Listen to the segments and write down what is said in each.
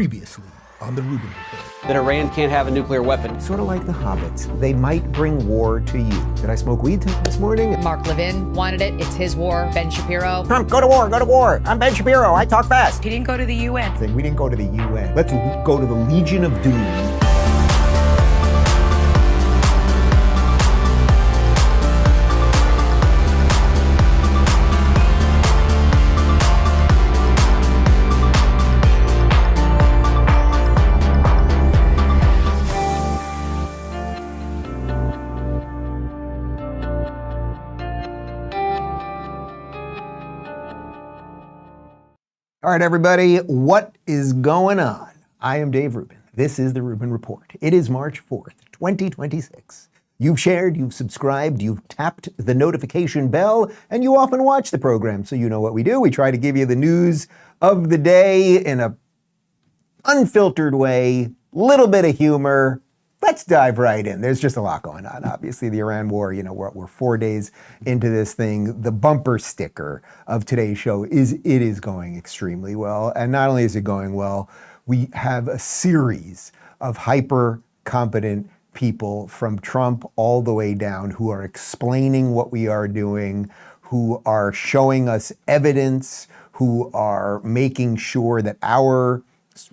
Previously on the Rubin Report. That Iran can't have a nuclear weapon. Sort of like the hobbits. They might bring war to you. Did I smoke weed this morning? Mark Levin wanted it. It's his war. Ben Shapiro. Trump, go to war, go to war. I'm Ben Shapiro. I talk fast. He didn't go to the UN. We didn't go to the UN. Let's go to the Legion of Doom. All right, everybody, what is going on? I am Dave Rubin. This is the Rubin Report. It is March 4th, 2026. You've shared, you've subscribed, you've tapped the notification bell, and you often watch the program, so you know what we do. We try to give you the news of the day in a unfiltered way, little bit of humor. Let's dive right in. There's just a lot going on. Obviously, the Iran war, we're 4 days into this thing. The bumper sticker of today's show is it is going extremely well. And not only is it going well, we have a series of hyper competent people from Trump all the way down who are explaining what we are doing, who are showing us evidence, who are making sure that our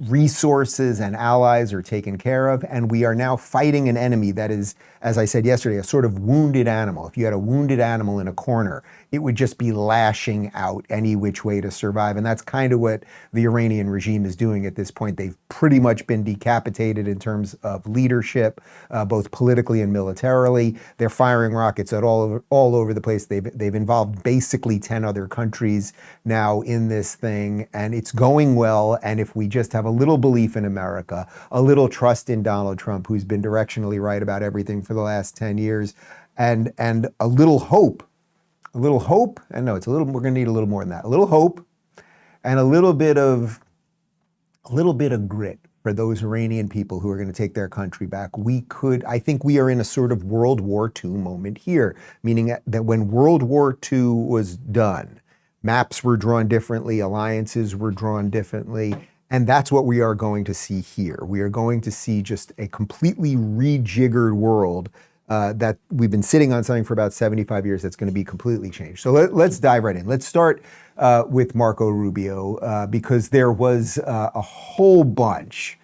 resources and allies are taken care of, and we are now fighting an enemy that is, as I said yesterday, a sort of wounded animal. If you had a wounded animal in a corner, it would just be lashing out any which way to survive, and that's kind of what the Iranian regime is doing at this point. They've pretty much been decapitated in terms of leadership, both politically and militarily. They're firing rockets at all over the place. They've involved basically 10 other countries now in this thing, and it's going well. And if we just have a little belief in America, a little trust in Donald Trump, who's been directionally right about everything for the last 10 years, and a little hope, and no, we're going to need a little more than that. A little hope and a little bit of grit for those Iranian people who are going to take their country back. I think we are in a sort of World War II moment here, meaning that when World War II was done, maps were drawn differently, alliances were drawn differently, and that's what we are going to see here. We are going to see just a completely rejiggered world that we've been sitting on something for about 75 years that's going to be completely changed. So let's dive right in. Let's start with Marco Rubio because there was a whole bunch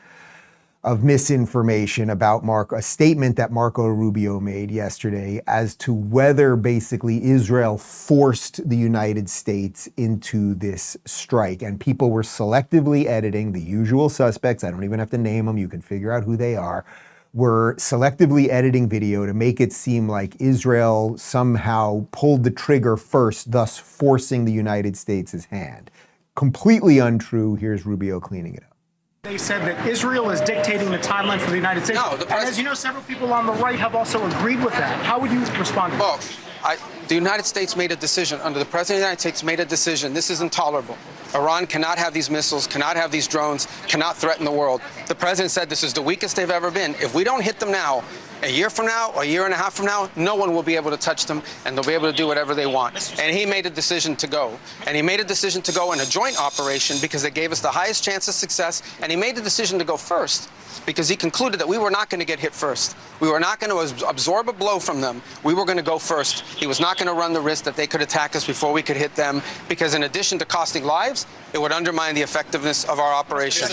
of misinformation about a statement that Marco Rubio made yesterday as to whether basically Israel forced the United States into this strike. And people were selectively editing, the usual suspects, I don't even have to name them, you can figure out who they are, were selectively editing video to make it seem like Israel somehow pulled the trigger first, thus forcing the United States' hand. Completely untrue. Here's Rubio cleaning it up. They said that Israel is dictating the timeline for the United States. No, and as you know, several people on the right have also agreed with that. How would you respond to that? The United States made a decision. Under the President of the United States made a decision. This is intolerable. Iran cannot have these missiles, cannot have these drones, cannot threaten the world. The President said this is the weakest they've ever been. If we don't hit them now, a year from now, a year and a half from now, no one will be able to touch them, and they'll be able to do whatever they want. And he made a decision to go. And he made a decision to go in a joint operation because it gave us the highest chance of success. And he made the decision to go first because he concluded that we were not going to get hit first. We were not going to absorb a blow from them. We were going to go first. He was not going to run the risk that they could attack us before we could hit them, because in addition to costing lives, it would undermine the effectiveness of our operation.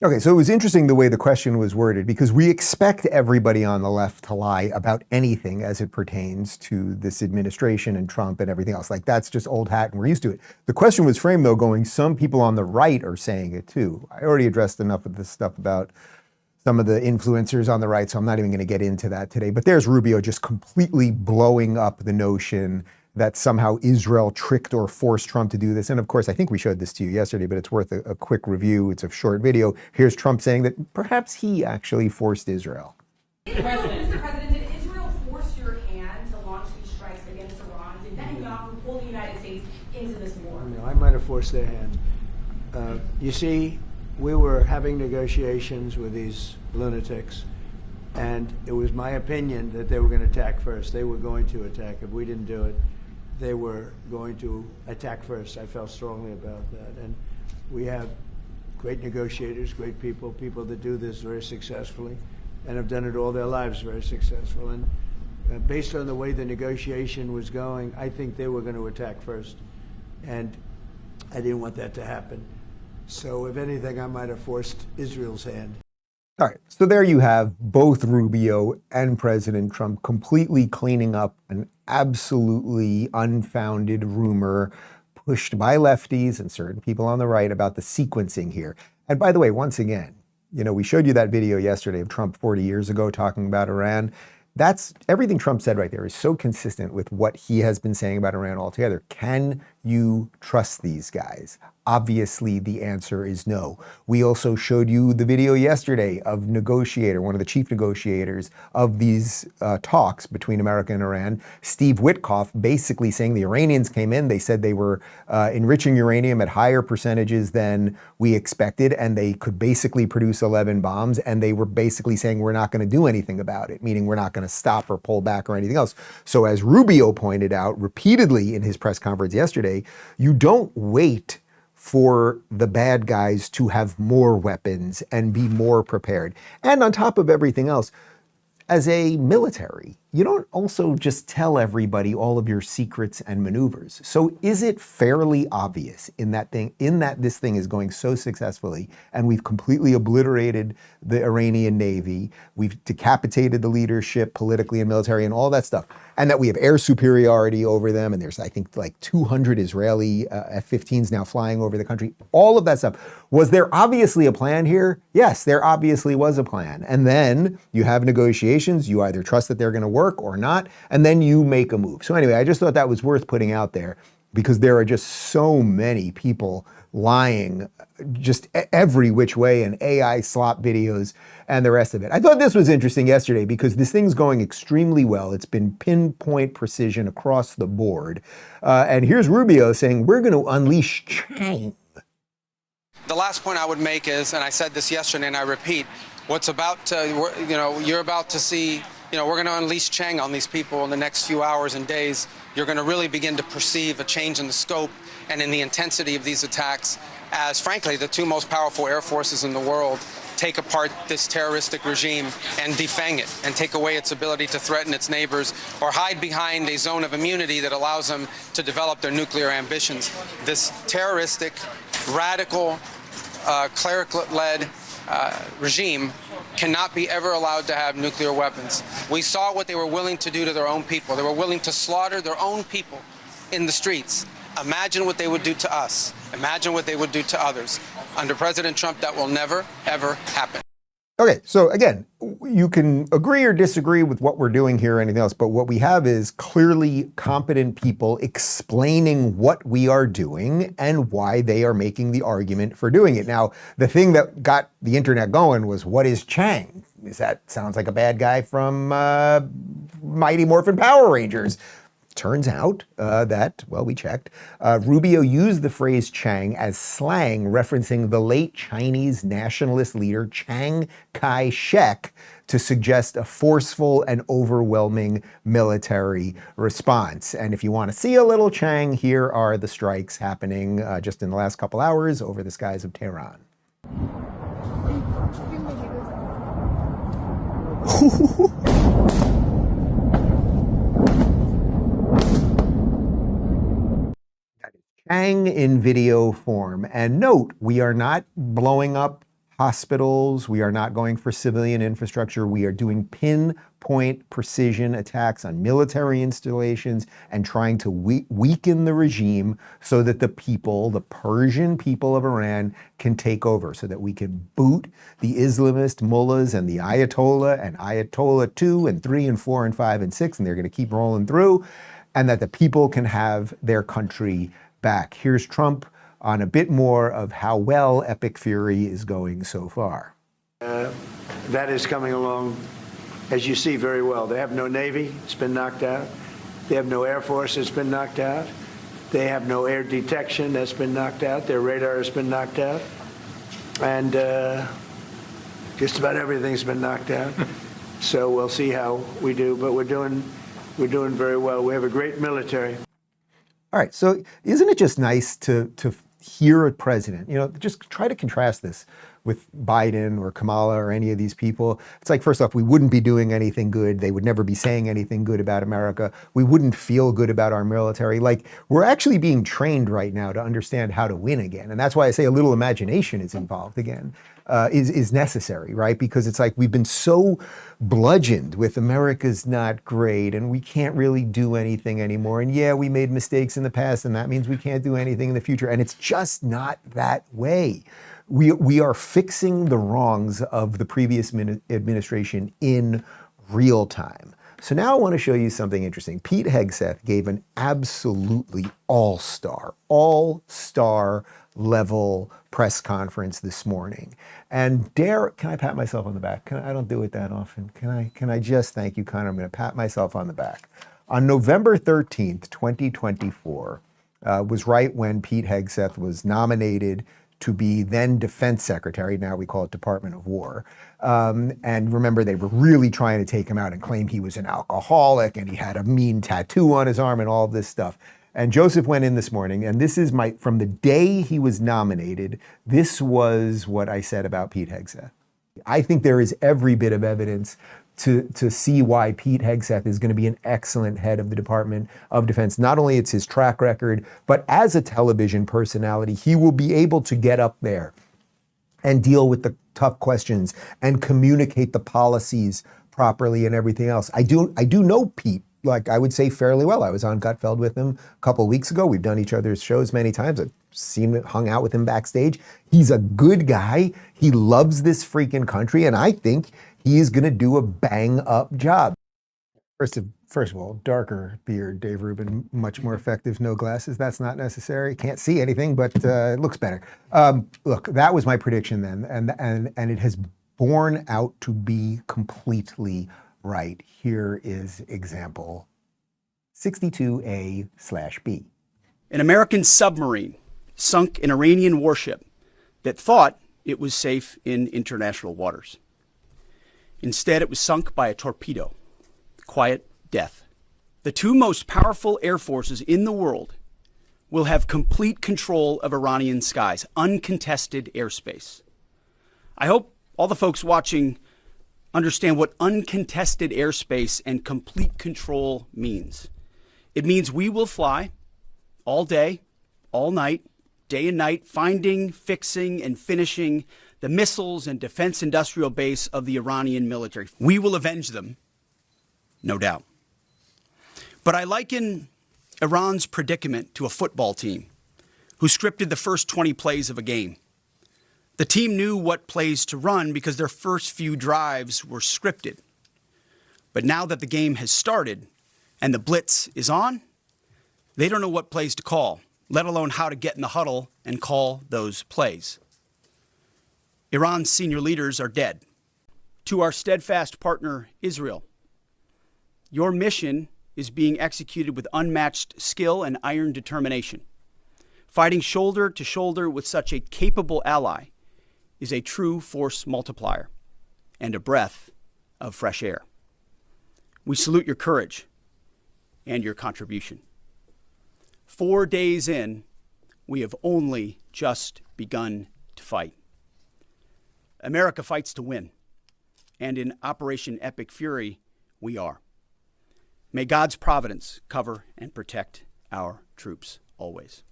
Okay, so it was interesting the way the question was worded, because we expect everybody on the left to lie about anything as it pertains to this administration and Trump and everything else. Like, that's just old hat and we're used to it. The question was framed, though, going, some people on the right are saying it too. I already addressed enough of this stuff about some of the influencers on the right, so I'm not even going to get into that today. But there's Rubio just completely blowing up the notion that somehow Israel tricked or forced Trump to do this. And of course, I think we showed this to you yesterday, but it's worth a quick review. It's a short video. Here's Trump saying that perhaps he actually forced Israel. Mr. President, did Israel force your hand to launch these strikes against Iran? Did Netanyahu pull the United States into this war? No, I might have forced their hand. You see, we were having negotiations with these lunatics, and it was my opinion that they were going to attack first. They were going to attack. If we didn't do it, they were going to attack first. I felt strongly about that. And we have great negotiators, great people, people that do this very successfully and have done it all their lives very successful. And based on the way the negotiation was going, I think they were going to attack first. And I didn't want that to happen. So if anything, I might have forced Israel's hand. All right, so there you have both Rubio and President Trump completely cleaning up an absolutely unfounded rumor pushed by lefties and certain people on the right about the sequencing here. And by the way, once again, you know, we showed you that video yesterday of Trump 40 years ago talking about Iran. That's everything Trump said right there is so consistent with what he has been saying about Iran altogether. Can you trust these guys? Obviously, the answer is no. We also showed you the video yesterday of one of the chief negotiators of these talks between America and Iran, Steve Witkoff, basically saying the Iranians came in, they said they were enriching uranium at higher percentages than we expected, and they could basically produce 11 bombs, and they were basically saying we're not going to do anything about it, meaning we're not going to stop or pull back or anything else. So as Rubio pointed out repeatedly in his press conference yesterday, you don't wait for the bad guys to have more weapons and be more prepared. And on top of everything else, as a military, you don't also just tell everybody all of your secrets and maneuvers. So is it fairly obvious in that this thing is going so successfully and we've completely obliterated the Iranian Navy, we've decapitated the leadership politically and military and all that stuff, and that we have air superiority over them, and there's, I think, like 200 Israeli F-15s now flying over the country, all of that stuff. Was there obviously a plan here? Yes, there obviously was a plan. And then you have negotiations, you either trust that they're going to work or not, and then you make a move. So anyway, I just thought that was worth putting out there because there are just so many people lying just every which way, and AI slop videos and the rest of it. I thought this was interesting yesterday because this thing's going extremely well. It's been pinpoint precision across the board. And here's Rubio saying, we're going to unleash change. The last point I would make is, and I said this yesterday and I repeat, what's about to, you're about to see, we're going to unleash Chang on these people in the next few hours and days. You're going to really begin to perceive a change in the scope and in the intensity of these attacks as, frankly, the two most powerful air forces in the world take apart this terroristic regime and defang it and take away its ability to threaten its neighbors or hide behind a zone of immunity that allows them to develop their nuclear ambitions. This terroristic, radical, cleric-led regime cannot be ever allowed to have nuclear weapons. We saw what they were willing to do to their own people. They were willing to slaughter their own people in the streets. Imagine what they would do to us. Imagine what they would do to others. Under President Trump, that will never, ever happen. Okay, so again, you can agree or disagree with what we're doing here or anything else, but what we have is clearly competent people explaining what we are doing and why they are making the argument for doing it. Now, the thing that got the internet going was, what is Chang? Sounds like a bad guy from Mighty Morphin Power Rangers. Turns out that, well, we checked, Rubio used the phrase Chang as slang referencing the late Chinese nationalist leader Chiang Kai-shek to suggest a forceful and overwhelming military response. And if you want to see a little Chang, here are the strikes happening just in the last couple hours over the skies of Tehran. Chang in video form. And note, we are not blowing up hospitals. We are not going for civilian infrastructure. We are doing pinpoint precision attacks on military installations and trying to weaken the regime so that the people, the Persian people of Iran, can take over, so that we can boot the Islamist mullahs and the Ayatollah and Ayatollah 2 and 3 and 4 and 5 and 6, and they're going to keep rolling through, and that the people can have their country back. Here's Trump on a bit more of how well Epic Fury is going so far. That is coming along, as you see, very well. They have no Navy, it's been knocked out. They have no Air Force, it's been knocked out. They have no air detection, that's been knocked out. Their radar has been knocked out. And just about everything's been knocked out. So we'll see how we do, but we're doing very well. We have a great military. All right, so isn't it just nice to hear a president, just try to contrast this with Biden or Kamala or any of these people. It's like, first off, we wouldn't be doing anything good. They would never be saying anything good about America. We wouldn't feel good about our military. Like, we're actually being trained right now to understand how to win again. And that's why I say a little imagination is involved again, is necessary, right? Because it's like we've been so bludgeoned with America's not great and we can't really do anything anymore. And yeah, we made mistakes in the past and that means we can't do anything in the future. And it's just not that way. We are fixing the wrongs of the previous administration in real time. So now I want to show you something interesting. Pete Hegseth gave an absolutely all-star level press conference this morning. And can I pat myself on the back? I don't do it that often. Can I just thank you, Connor? I'm going to pat myself on the back. On November 13th, 2024, was right when Pete Hegseth was nominated to be then Defense Secretary. Now we call it Department of War. And remember, they were really trying to take him out and claim he was an alcoholic and he had a mean tattoo on his arm and all this stuff. And Joseph went in this morning, and this is from the day he was nominated, this was what I said about Pete Hegseth. I think there is every bit of evidence to see why Pete Hegseth is going to be an excellent head of the Department of Defense. Not only it's his track record, but as a television personality, he will be able to get up there and deal with the tough questions and communicate the policies properly and everything else. I do know Pete, like I would say, fairly well. I was on Gutfeld with him a couple of weeks ago. We've done each other's shows many times. I've seen him, hung out with him backstage. He's a good guy. He loves this freaking country, and I think he is going to do a bang-up job. First of all, darker beard, Dave Rubin, much more effective. No glasses, that's not necessary. Can't see anything, but it looks better. Look, that was my prediction then, and it has borne out to be completely right. Here is example 62A/B. An American submarine sunk an Iranian warship that thought it was safe in international waters. Instead, it was sunk by a torpedo. Quiet death. The two most powerful air forces in the world will have complete control of Iranian skies, uncontested airspace. I hope all the folks watching understand what uncontested airspace and complete control means. It means we will fly all day, all night, day and night, finding, fixing, and finishing the missiles and defense industrial base of the Iranian military. We will avenge them, no doubt. But I liken Iran's predicament to a football team who scripted the first 20 plays of a game. The team knew what plays to run because their first few drives were scripted. But now that the game has started and the blitz is on, they don't know what plays to call, let alone how to get in the huddle and call those plays. Iran's senior leaders are dead. To our steadfast partner, Israel, your mission is being executed with unmatched skill and iron determination. Fighting shoulder to shoulder with such a capable ally is a true force multiplier and a breath of fresh air. We salute your courage and your contribution. 4 days in, we have only just begun to fight. America fights to win, and in Operation Epic Fury, we are. May God's providence cover and protect our troops always.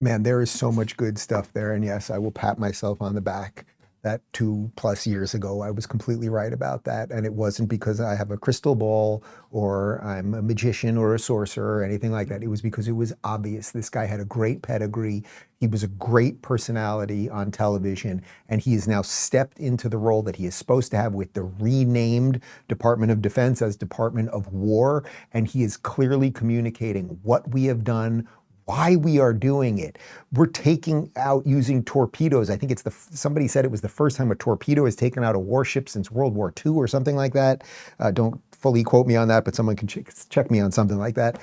Man, there is so much good stuff there. And yes, I will pat myself on the back that 2+ years ago, I was completely right about that. And it wasn't because I have a crystal ball or I'm a magician or a sorcerer or anything like that. It was because it was obvious. This guy had a great pedigree. He was a great personality on television, and he has now stepped into the role that he is supposed to have with the renamed Department of Defense as Department of War. And he is clearly communicating what we have done, why we are doing it. We're taking out using torpedoes. I think somebody said it was the first time a torpedo has taken out a warship since World War II or something like that. Don't fully quote me on that, but someone can check me on something like that.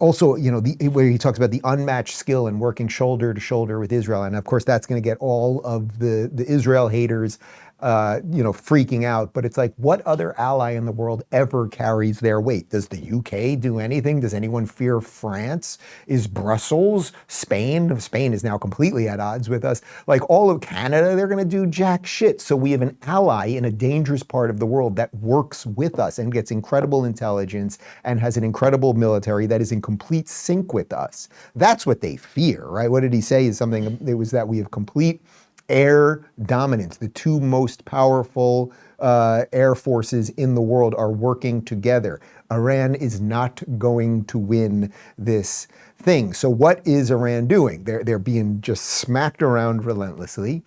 Also, where he talks about the unmatched skill and working shoulder to shoulder with Israel. And of course, that's going to get all of the Israel haters freaking out. But it's like, what other ally in the world ever carries their weight? Does the UK do anything? Does anyone fear France? Is Brussels, Spain? Spain is now completely at odds with us. Like all of Canada, they're going to do jack shit. So we have an ally in a dangerous part of the world that works with us and gets incredible intelligence and has an incredible military that is in complete sync with us. That's what they fear, right? What did he say? Is something, it was that we have complete air dominance. The two most powerful air forces in the world are working together. Iran is not going to win this thing. So what is Iran doing? They're being just smacked around relentlessly.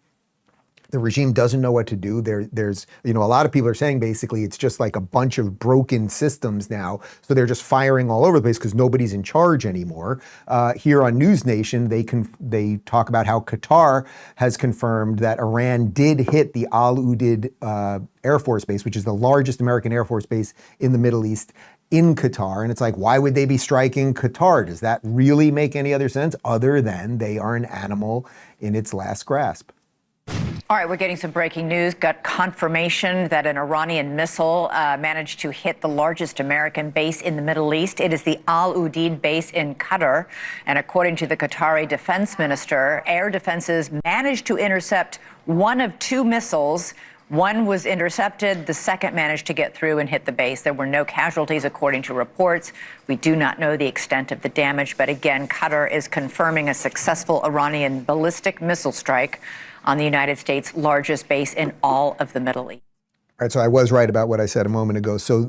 The regime doesn't know what to do. There's a lot of people are saying basically it's just like a bunch of broken systems now. So they're just firing all over the place because nobody's in charge anymore. Here on News Nation, they talk about how Qatar has confirmed that Iran did hit the Al Udeid Air Force Base, which is the largest American Air Force base in the Middle East, in Qatar. And it's like, why would they be striking Qatar? Does that really make any other sense other than they are an animal in its last grasp? All right, we're getting some breaking news. Got confirmation that an Iranian missile managed to hit the largest American base in the Middle East. It is the Al Udeid base in Qatar. And according to the Qatari defense minister, air defenses managed to intercept one of two missiles. One was intercepted. The second managed to get through and hit the base. There were no casualties, according to reports. We do not know the extent of the damage. But again, Qatar is confirming a successful Iranian ballistic missile strike on the United States' largest base in all of the Middle East. All right, so I was right about what I said a moment ago. So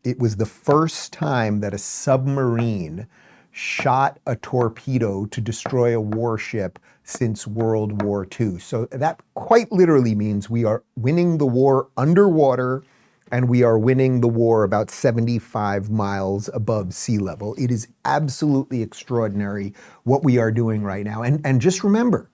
it was the first time that a submarine shot a torpedo to destroy a warship since World War II. So that quite literally means we are winning the war underwater and we are winning the war about 75 miles above sea level. It is absolutely extraordinary what we are doing right now. And just remember,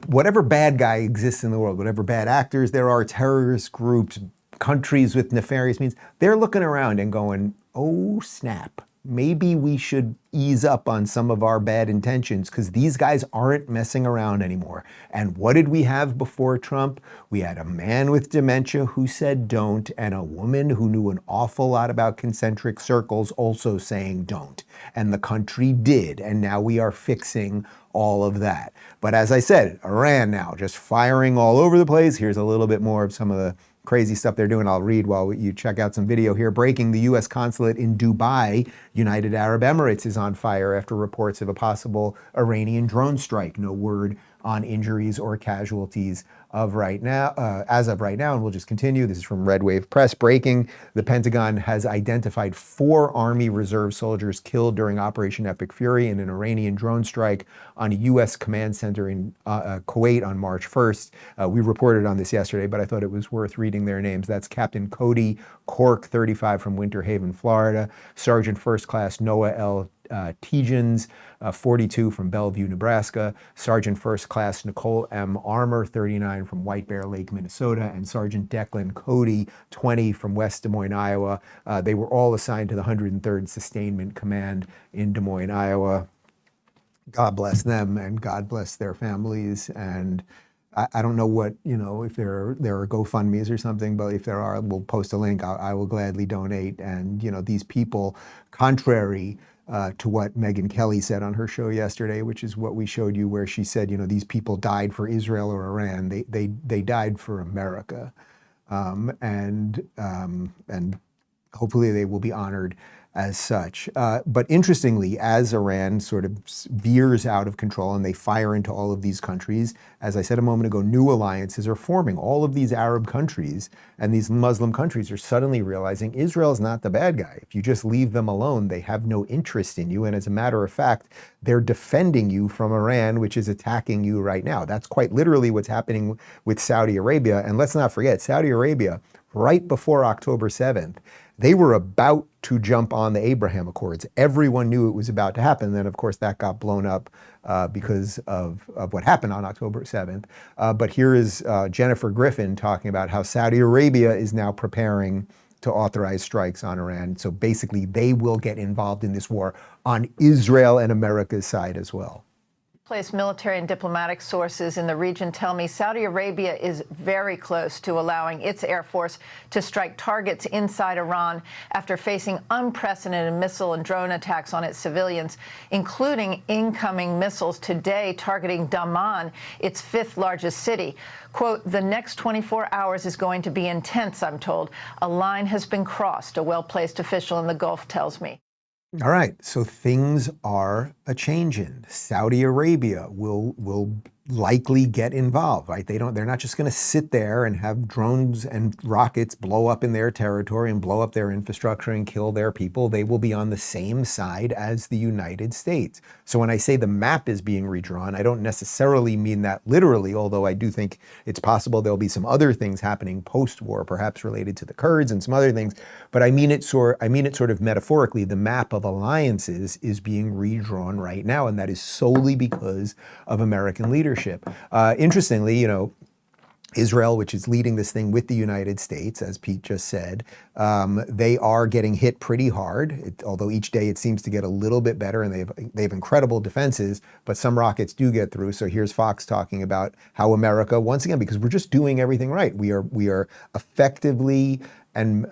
whatever bad guy exists in the world, whatever bad actors there are, terrorist groups, countries with nefarious means, they're looking around and going, oh snap, maybe we should ease up on some of our bad intentions because these guys aren't messing around anymore. And what did we have before Trump? We had a man with dementia who said don't, and a woman who knew an awful lot about concentric circles also saying don't. And the country did, and now we are fixing all of that. But as I said, Iran now just firing all over the place. Here's a little bit more of some of the crazy stuff they're doing. I'll read while you check out some video here. Breaking: the U.S. consulate in Dubai, United Arab Emirates, is on fire after reports of a possible Iranian drone strike. No word on injuries or casualties as of right now, and we'll just continue. This is from Red Wave Press. Breaking: the Pentagon has identified 4 Army Reserve soldiers killed during Operation Epic Fury in an Iranian drone strike on a U.S. command center in Kuwait on March 1st. We reported on this yesterday, but I thought it was worth reading their names. That's Captain Cody Cork, 35, from Winter Haven, Florida. Sergeant First Class Noah L. Tegens, 42, from Bellevue, Nebraska. Sergeant First Class Nicole M. Armour, 39, from White Bear Lake, Minnesota. And Sergeant Declan Cody, 20, from West Des Moines, Iowa. They were all assigned to the 103rd Sustainment Command in Des Moines, Iowa. God bless them and God bless their families. And I don't know what, if there are GoFundMes or something, but if there are, we'll post a link. I will gladly donate. And, these people, contrary to what Megyn Kelly said on her show yesterday, which is what we showed you, where she said, these people died for Israel or Iran. They died for America. And hopefully they will be honored as such. But interestingly, as Iran sort of veers out of control and they fire into all of these countries, as I said a moment ago, new alliances are forming. All of these Arab countries and these Muslim countries are suddenly realizing Israel's not the bad guy. If you just leave them alone, they have no interest in you. And as a matter of fact, they're defending you from Iran, which is attacking you right now. That's quite literally what's happening with Saudi Arabia. And let's not forget, Saudi Arabia, right before October 7th, they were about to jump on the Abraham Accords. Everyone knew it was about to happen. Then, of course, that got blown up because of what happened on October 7th. But here is Jennifer Griffin talking about how Saudi Arabia is now preparing to authorize strikes on Iran. So basically, they will get involved in this war on Israel and America's side as well. Place military and diplomatic sources in the region tell me Saudi Arabia is very close to allowing its Air Force to strike targets inside Iran after facing unprecedented missile and drone attacks on its civilians, including incoming missiles today targeting Daman, its fifth largest city. Quote, the next 24 hours is going to be intense, I'm told. A line has been crossed, a well-placed official in the Gulf tells me. All right, so things are a-changin'. Saudi Arabia will likely get involved, right? They're not just going to sit there and have drones and rockets blow up in their territory and blow up their infrastructure and kill their people. They will be on the same side as the United States. So when I say the map is being redrawn, I don't necessarily mean that literally, although I do think it's possible there'll be some other things happening post-war, perhaps related to the Kurds and some other things. But I mean it sort of metaphorically. The map of alliances is being redrawn right now, and that is solely because of American leadership. Interestingly, you know, Israel, which is leading this thing with the United States, as Pete just said, they are getting hit pretty hard. Although each day it seems to get a little bit better, and they have incredible defenses, but some rockets do get through. So here's Fox talking about how America, once again, because we're just doing everything right, we are effectively and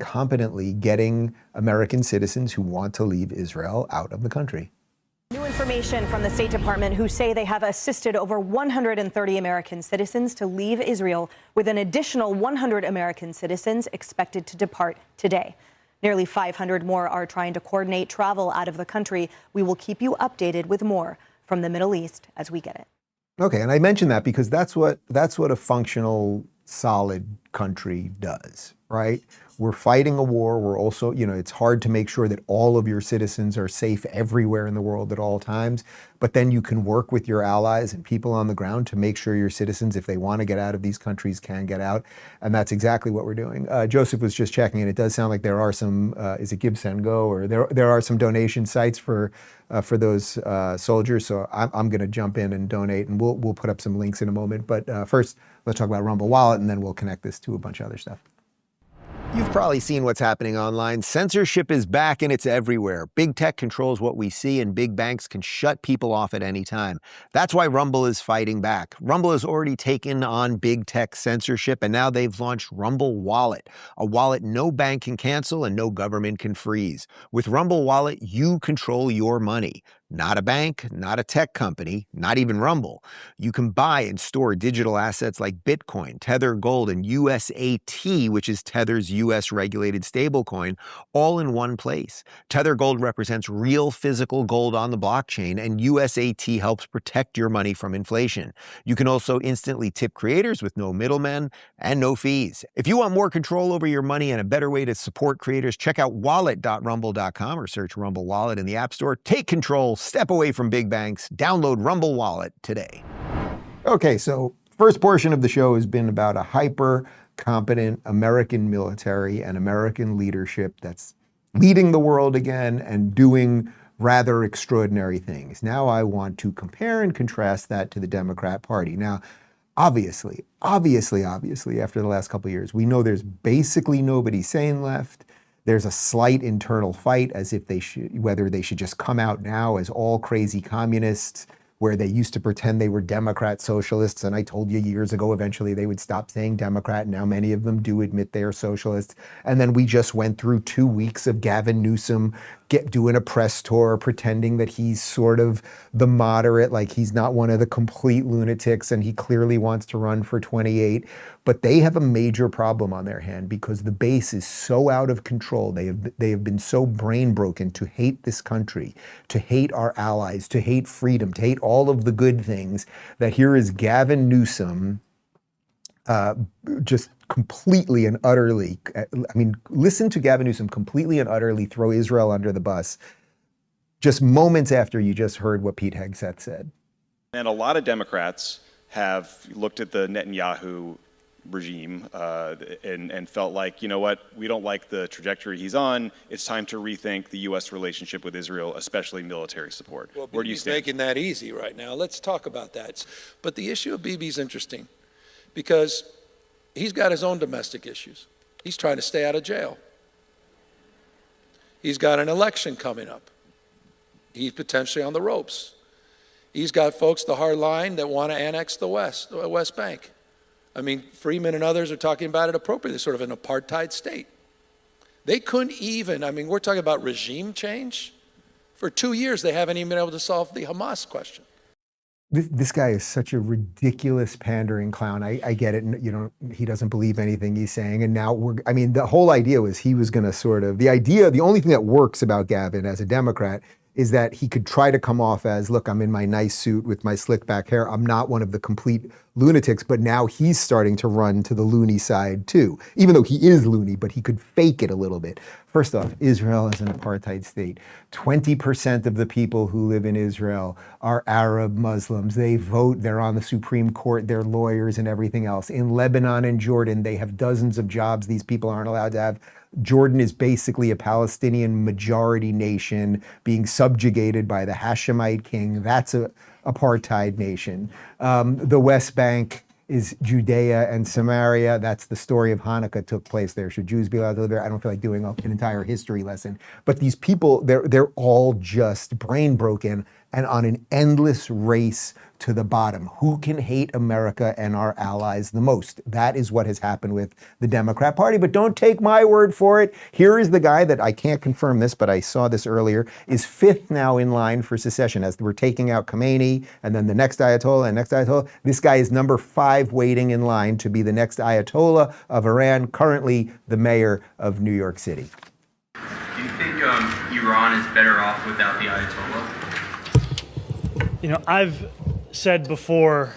competently getting American citizens who want to leave Israel out of the country. New information from the State Department, who say they have assisted over 130 American citizens to leave Israel, with an additional 100 American citizens expected to depart today. Nearly 500 more are trying to coordinate travel out of the country. We will keep you updated with more from the Middle East as we get it. Okay, and I mention that because that's what a functional, solid country does, right? We're fighting a war. We're also, you know, it's hard to make sure that all of your citizens are safe everywhere in the world at all times. But then you can work with your allies and people on the ground to make sure your citizens, if they want to get out of these countries, can get out. And that's exactly what we're doing. Joseph was just checking, and it does sound like there are some, is it Give, Send, Go? Or there are some donation sites for those soldiers. So I'm going to jump in and donate, and we'll put up some links in a moment. But first, let's talk about Rumble Wallet, and then we'll connect this to a bunch of other stuff. You've probably seen what's happening online. Censorship is back and it's everywhere. Big tech controls what we see, and big banks can shut people off at any time. That's why Rumble is fighting back. Rumble has already taken on big tech censorship, and now they've launched Rumble Wallet, a wallet no bank can cancel and no government can freeze. With Rumble Wallet, you control your money. Not a bank, not a tech company, not even Rumble. You can buy and store digital assets like Bitcoin, Tether Gold, and USAT, which is Tether's US regulated stablecoin, all in one place. Tether Gold represents real physical gold on the blockchain, and USAT helps protect your money from inflation. You can also instantly tip creators with no middlemen and no fees. If you want more control over your money and a better way to support creators, check out wallet.rumble.com or search Rumble Wallet in the App Store. Take control. Step away from big banks. Download Rumble Wallet today. Okay, so first portion of the show has been about a hyper-competent American military and American leadership that's leading the world again and doing rather extraordinary things. Now I want to compare and contrast that to the Democrat Party. Now, obviously, after the last couple of years, we know there's basically nobody sane left. There's a slight internal fight as if whether they should just come out now as all crazy communists, where they used to pretend they were Democrat socialists. And I told you years ago, eventually they would stop saying Democrat. Now many of them do admit they are socialists. And then we just went through 2 weeks of Gavin Newsom doing a press tour, pretending that he's sort of the moderate, like he's not one of the complete lunatics, and he clearly wants to run for 28. But they have a major problem on their hand because the base is so out of control. They have been so brain broken to hate this country, to hate our allies, to hate freedom, to hate all of the good things, that here is Gavin Newsom just completely and utterly, I mean, listen to Gavin Newsom completely and utterly throw Israel under the bus just moments after you just heard what Pete Hegseth said. And a lot of Democrats have looked at the Netanyahu regime and felt like, you know what, we don't like the trajectory he's on. It's time to rethink the U.S. relationship with Israel, especially military support. Well, where do you Bibi's stand? making that easy right now. Let's talk about that. But the issue of Bibi's interesting because he's got his own domestic issues. He's trying to stay out of jail. He's got an election coming up. He's potentially on the ropes. He's got folks, the hard line, that want to annex the West Bank. I mean, Freeman and others are talking about it appropriately, sort of an apartheid state. They couldn't even, I mean, we're talking about regime change. For 2 years, they haven't even been able to solve the Hamas question. This guy is such a ridiculous pandering clown. I get it. He doesn't believe anything he's saying. And now the whole idea was he was going to the only thing that works about Gavin as a Democrat is that he could try to come off as, look, I'm in my nice suit with my slick back hair. I'm not one of the complete lunatics, but now he's starting to run to the loony side too, even though he is loony, but he could fake it a little bit. First off, Israel is an apartheid state. 20% of the people who live in Israel are Arab Muslims. They vote, they're on the Supreme Court, they're lawyers and everything else. In Lebanon and Jordan, they have dozens of jobs these people aren't allowed to have. Jordan is basically a Palestinian majority nation being subjugated by the Hashemite king. That's an apartheid nation. The West Bank is Judea and Samaria. That's the story of Hanukkah took place there. Should Jews be allowed to live there? I don't feel like doing an entire history lesson. But these people, they're all just brain broken and on an endless race to the bottom. Who can hate America and our allies the most? That is what has happened with the Democrat Party. But don't take my word for it. Here is the guy that, I can't confirm this, but I saw this earlier, is fifth now in line for secession as we're taking out Khomeini and then the next Ayatollah and next Ayatollah. This guy is number 5 waiting in line to be the next Ayatollah of Iran, currently the mayor of New York City. Do you think Iran is better off without the Ayatollah? I've said before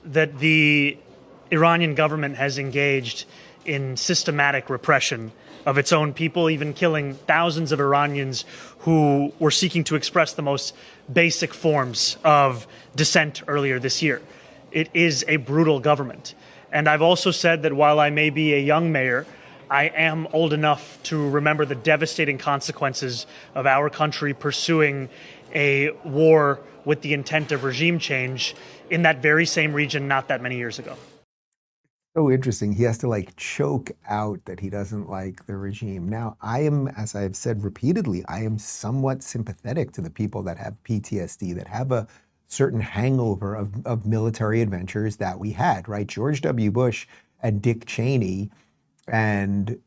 that the Iranian government has engaged in systematic repression of its own people, even killing thousands of Iranians who were seeking to express the most basic forms of dissent earlier this year. It is a brutal government. And I've also said that while I may be a young mayor, I am old enough to remember the devastating consequences of our country pursuing a war with the intent of regime change in that very same region not that many years ago. So interesting. He has to choke out that he doesn't like the regime. Now, I am, as I've said repeatedly, I am somewhat sympathetic to the people that have PTSD, that have a certain hangover of military adventures that we had, right? George W. Bush and Dick Cheney and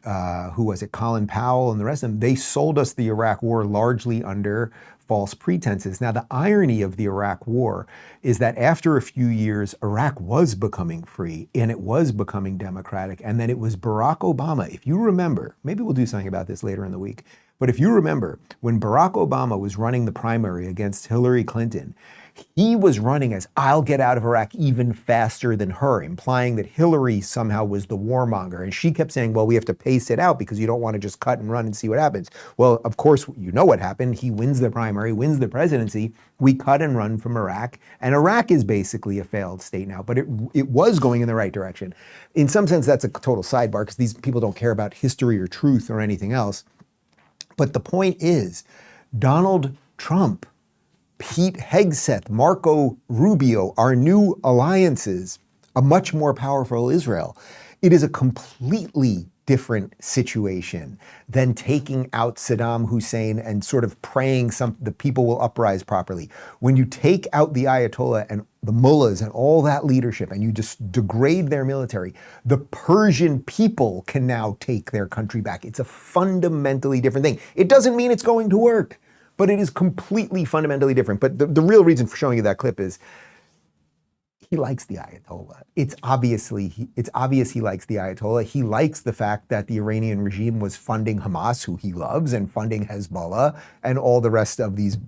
who was it, Colin Powell and the rest of them, they sold us the Iraq War largely under false pretenses. Now, the irony of the Iraq War is that after a few years, Iraq was becoming free and it was becoming democratic. And then it was Barack Obama, if you remember, maybe we'll do something about this later in the week, but if you remember, when Barack Obama was running the primary against Hillary Clinton, he was running as, I'll get out of Iraq even faster than her, implying that Hillary somehow was the warmonger. And she kept saying, well, we have to pace it out because you don't want to just cut and run and see what happens. Well, of course, you know what happened. He wins the primary, wins the presidency. We cut and run from Iraq. And Iraq is basically a failed state now, but it was going in the right direction. In some sense, that's a total sidebar because these people don't care about history or truth or anything else. But the point is, Donald Trump, Pete Hegseth, Marco Rubio, our new alliances, a much more powerful Israel. It is a completely different situation than taking out Saddam Hussein and sort of praying the people will uprise properly. When you take out the Ayatollah and the mullahs and all that leadership and you just degrade their military, the Persian people can now take their country back. It's a fundamentally different thing. It doesn't mean it's going to work, but it is completely fundamentally different. But the real reason for showing you that clip is he likes the Ayatollah. It's obvious he likes the Ayatollah. He likes the fact that the Iranian regime was funding Hamas, who he loves, and funding Hezbollah and all the rest of these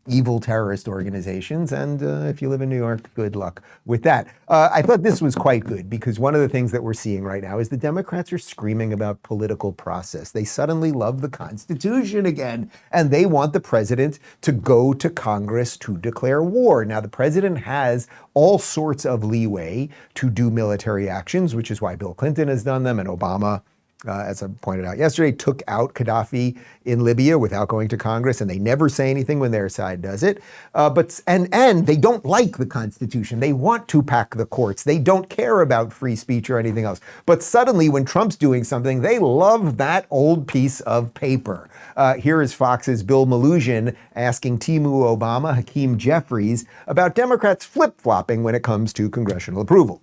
evil terrorist organizations. And if you live in New York, good luck with that. I thought this was quite good because one of the things that we're seeing right now is the Democrats are screaming about political process. They suddenly love the Constitution again, and they want the president to go to Congress to declare war. Now, the president has all sorts of leeway to do military actions, which is why Bill Clinton has done them and Obama as I pointed out yesterday, took out Gaddafi in Libya without going to Congress, and they never say anything when their side does it. And they don't like the Constitution. They want to pack the courts. They don't care about free speech or anything else. But suddenly, when Trump's doing something, they love that old piece of paper. Here is Fox's Bill Maloogian asking Timu Obama, Hakeem Jeffries, about Democrats flip-flopping when it comes to congressional approval.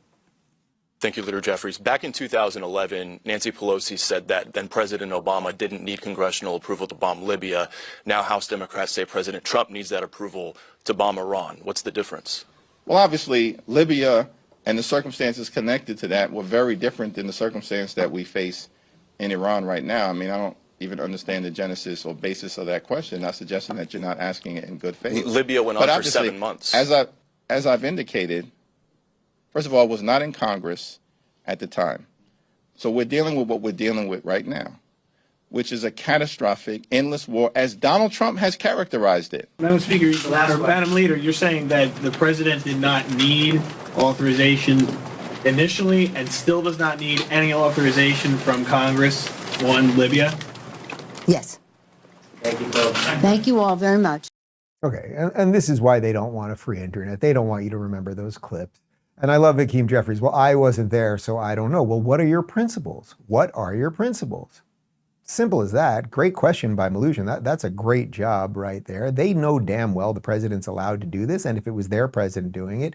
Thank you, Leader Jeffries. Back in 2011, Nancy Pelosi said that then President Obama didn't need congressional approval to bomb Libya. Now House Democrats say President Trump needs that approval to bomb Iran. What's the difference? Well, obviously, Libya and the circumstances connected to that were very different than the circumstance that we face in Iran right now. I mean, I don't even understand the genesis or basis of that question, not suggesting that you're not asking it in good faith. Libya went on for 7 months. As I've indicated, first of all, it was not in Congress at the time. So we're dealing with what we're dealing with right now, which is a catastrophic, endless war, as Donald Trump has characterized it. Madam Speaker, Madam Leader, you're saying that the president did not need authorization initially and still does not need any authorization from Congress on Libya? Yes. Thank you, folks. Thank you all very much. Okay, and this is why they don't want a free internet. They don't want you to remember those clips. And I love Hakeem Jeffries. Well, I wasn't there, so I don't know. Well, what are your principles? What are your principles? Simple as that. Great question by Maloogian. That's a great job right there. They know damn well the president's allowed to do this, and if it was their president doing it.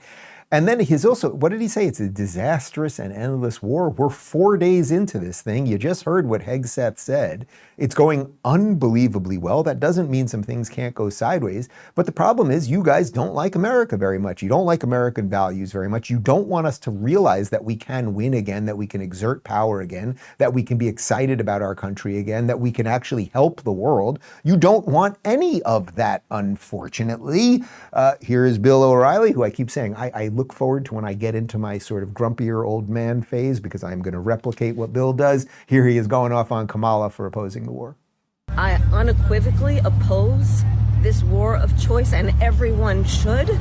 And then he's also, what did he say? It's a disastrous and endless war. We're 4 days into this thing. You just heard what Hegseth said. It's going unbelievably well. That doesn't mean some things can't go sideways. But the problem is you guys don't like America very much. You don't like American values very much. You don't want us to realize that we can win again, that we can exert power again, that we can be excited about our country again, that we can actually help the world. You don't want any of that, unfortunately. Here is Bill O'Reilly, who I keep saying, I look forward to when I get into my sort of grumpier old man phase, because I'm going to replicate what Bill does. Here he is going off on Kamala for opposing the war. I unequivocally oppose this war of choice, and everyone should.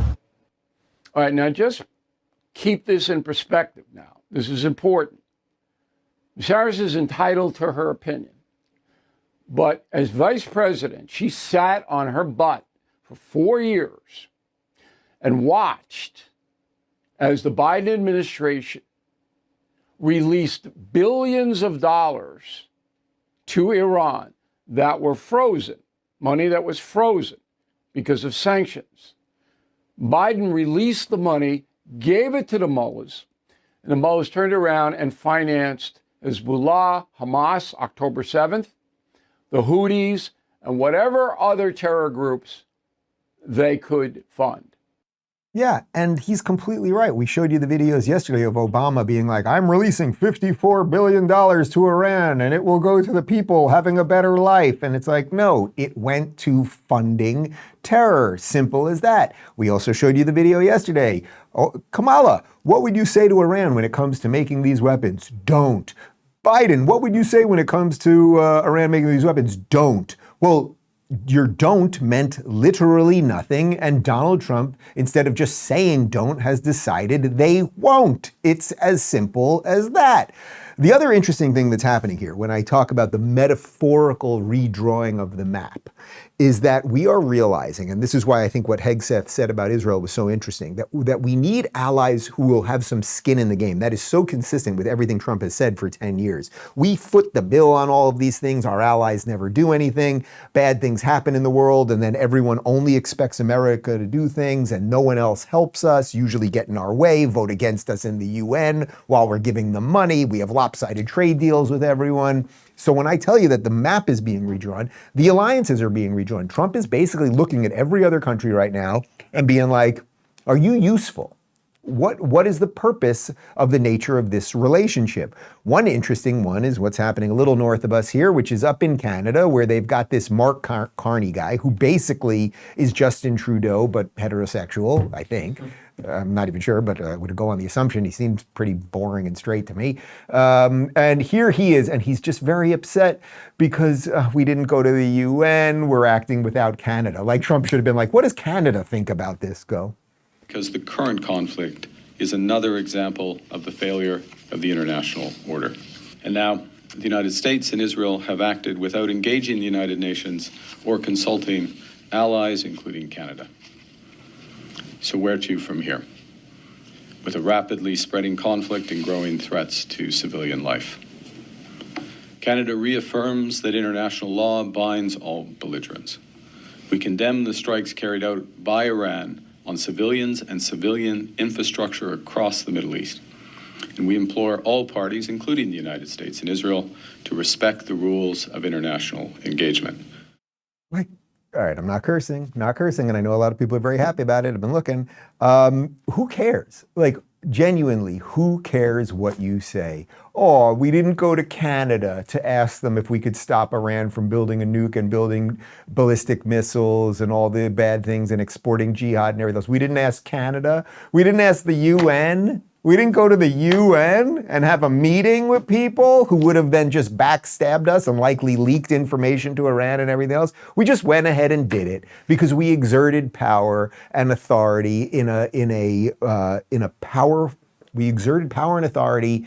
All right, now just keep this in perspective now. This is important. Ms. Harris is entitled to her opinion. But as vice president, she sat on her butt for 4 years and watched as the Biden administration released billions of dollars to Iran that were frozen, money that was frozen because of sanctions. Biden released the money, gave it to the mullahs, and the mullahs turned around and financed Hezbollah, Hamas, October 7th, the Houthis, and whatever other terror groups they could fund. Yeah, and he's completely right. We showed you the videos yesterday of Obama being like, I'm releasing $54 billion to Iran and it will go to the people having a better life. And it's like, no, it went to funding terror. Simple as that. We also showed you the video yesterday. Oh, Kamala, what would you say to Iran when it comes to making these weapons? Don't. Biden, what would you say when it comes to Iran making these weapons? Don't. Well, your don't meant literally nothing, and Donald Trump, instead of just saying don't, has decided they won't. It's as simple as that. The other interesting thing that's happening here, when I talk about the metaphorical redrawing of the map, is that we are realizing, and this is why I think what Hegseth said about Israel was so interesting, that we need allies who will have some skin in the game. That is so consistent with everything Trump has said for 10 years. We foot the bill on all of these things. Our allies never do anything. Bad things happen in the world, and then everyone only expects America to do things, and no one else helps us, usually get in our way, vote against us in the UN while we're giving them money. We have lopsided trade deals with everyone. So when I tell you that the map is being redrawn, the alliances are being redrawn. Trump is basically looking at every other country right now and being like, are you useful? What is the purpose of the nature of this relationship? One interesting one is what's happening a little north of us here, which is up in Canada, where they've got this Mark Carney guy who basically is Justin Trudeau, but heterosexual, I think. I'm not even sure, but I would go on the assumption. He seems pretty boring and straight to me. And here he is, and he's just very upset because we didn't go to the UN. We're acting without Canada. Like Trump should have been like, what does Canada think about this? Go. Because the current conflict is another example of the failure of the international order. And now, The United States and Israel have acted without engaging the United Nations or consulting allies, including Canada. So where to from here? With a rapidly spreading conflict and growing threats to civilian life. Canada reaffirms that international law binds all belligerents. We condemn the strikes carried out by Iran on civilians and civilian infrastructure across the Middle East. And we implore all parties, including the United States and Israel, to respect the rules of international engagement. Like, all right, I'm not cursing, and I know a lot of people are very happy about it. I've been looking. Who cares? Like, genuinely, who cares what you say? Oh, we didn't go to Canada to ask them if we could stop Iran from building a nuke and building ballistic missiles and all the bad things and exporting jihad and everything else. We didn't ask Canada. We didn't ask the UN. We didn't go to the UN and have a meeting with people who would have then just backstabbed us and likely leaked information to Iran and everything else. We just went ahead and did it because we exerted power and authority we exerted power and authority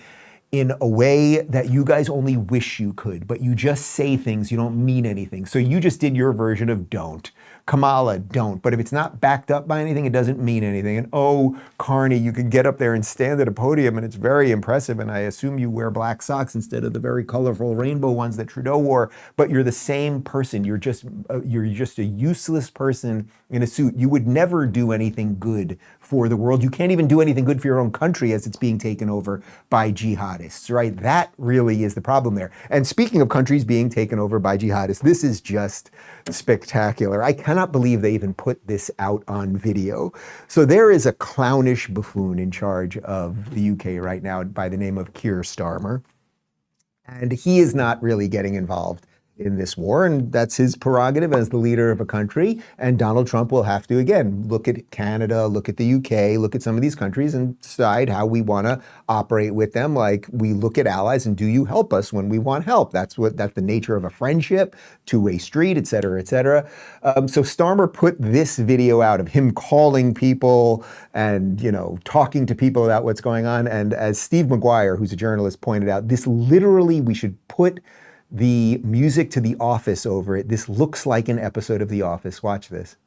in a way that you guys only wish you could, but you just say things, you don't mean anything. So you just did your version of don't. Kamala, don't. But if it's not backed up by anything, it doesn't mean anything. And oh, Carney, you can get up there and stand at a podium and it's very impressive. And I assume you wear black socks instead of the very colorful rainbow ones that Trudeau wore, but you're the same person. You're just a useless person in a suit. You would never do anything good for the world. You can't even do anything good for your own country as it's being taken over by jihadists, right? That really is the problem there. And speaking of countries being taken over by jihadists, this is just spectacular. I cannot believe they even put this out on video. So there is a clownish buffoon in charge of the UK right now by the name of Keir Starmer. And he is not really getting involved in this war, and that's his prerogative as the leader of a country. And Donald Trump will have to, again, look at Canada, look at the UK, look at some of these countries and decide how we want to operate with them. Like, we look at allies and do you help us when we want help? That's the nature of a friendship, two-way street, et cetera, et cetera. So Starmer put this video out of him calling people and, talking to people about what's going on. And as Steve McGuire, who's a journalist, pointed out, this literally, we should put the music to The Office over it. This looks like an episode of The Office. Watch this.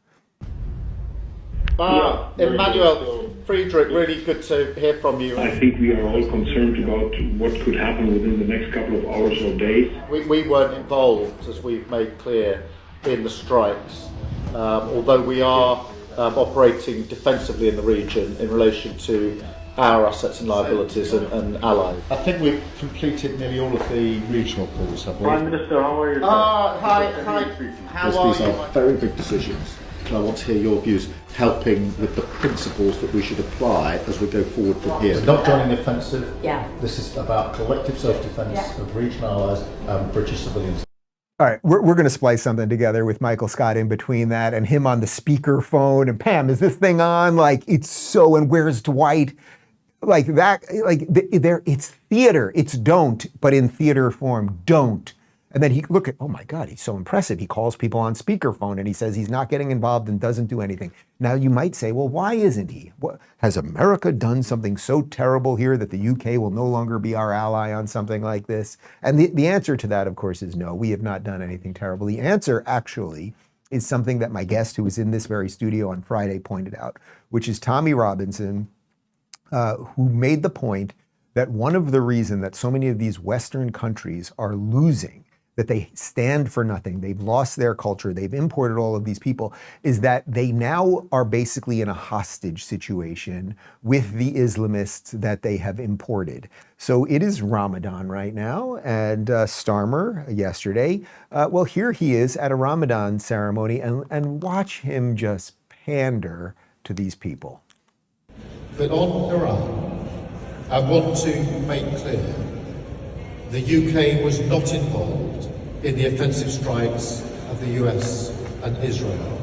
Emmanuel, Friedrich, really good to hear from you. I think we are all concerned about what could happen within the next couple of hours or days. We weren't involved, as we've made clear, in the strikes, although we are operating defensively in the region in relation to our assets and liabilities and allies. I think we've completed nearly all of the regional calls, have we? Prime Minister, how are you? Hi. How are These you? are very big decisions. And I want to hear your views, helping with the principles that we should apply as we go forward from here. Not joining the offensive. Yeah. This is about collective self-defence of regional allies and British civilians. All right, we're going to splice something together with Michael Scott in between that and him on the speakerphone. And Pam, is this thing on? Like, it's so, and where's Dwight? Like that, it's theater. It's don't, but in theater form, don't. And then oh my God, he's so impressive. He calls people on speakerphone and he says he's not getting involved and doesn't do anything. Now you might say, well, why isn't he? Has America done something so terrible here that the UK will no longer be our ally on something like this? And the answer to that, of course, is no, we have not done anything terrible. The answer actually is something that my guest who was in this very studio on Friday pointed out, which is Tommy Robinson, who made the point that one of the reasons that so many of these Western countries are losing, that they stand for nothing, they've lost their culture, they've imported all of these people, is that they now are basically in a hostage situation with the Islamists that they have imported. So it is Ramadan right now, and Starmer yesterday, well, here he is at a Ramadan ceremony, and watch him just pander to these people. But on Iran, I want to make clear the UK was not involved in the offensive strikes of the US and Israel,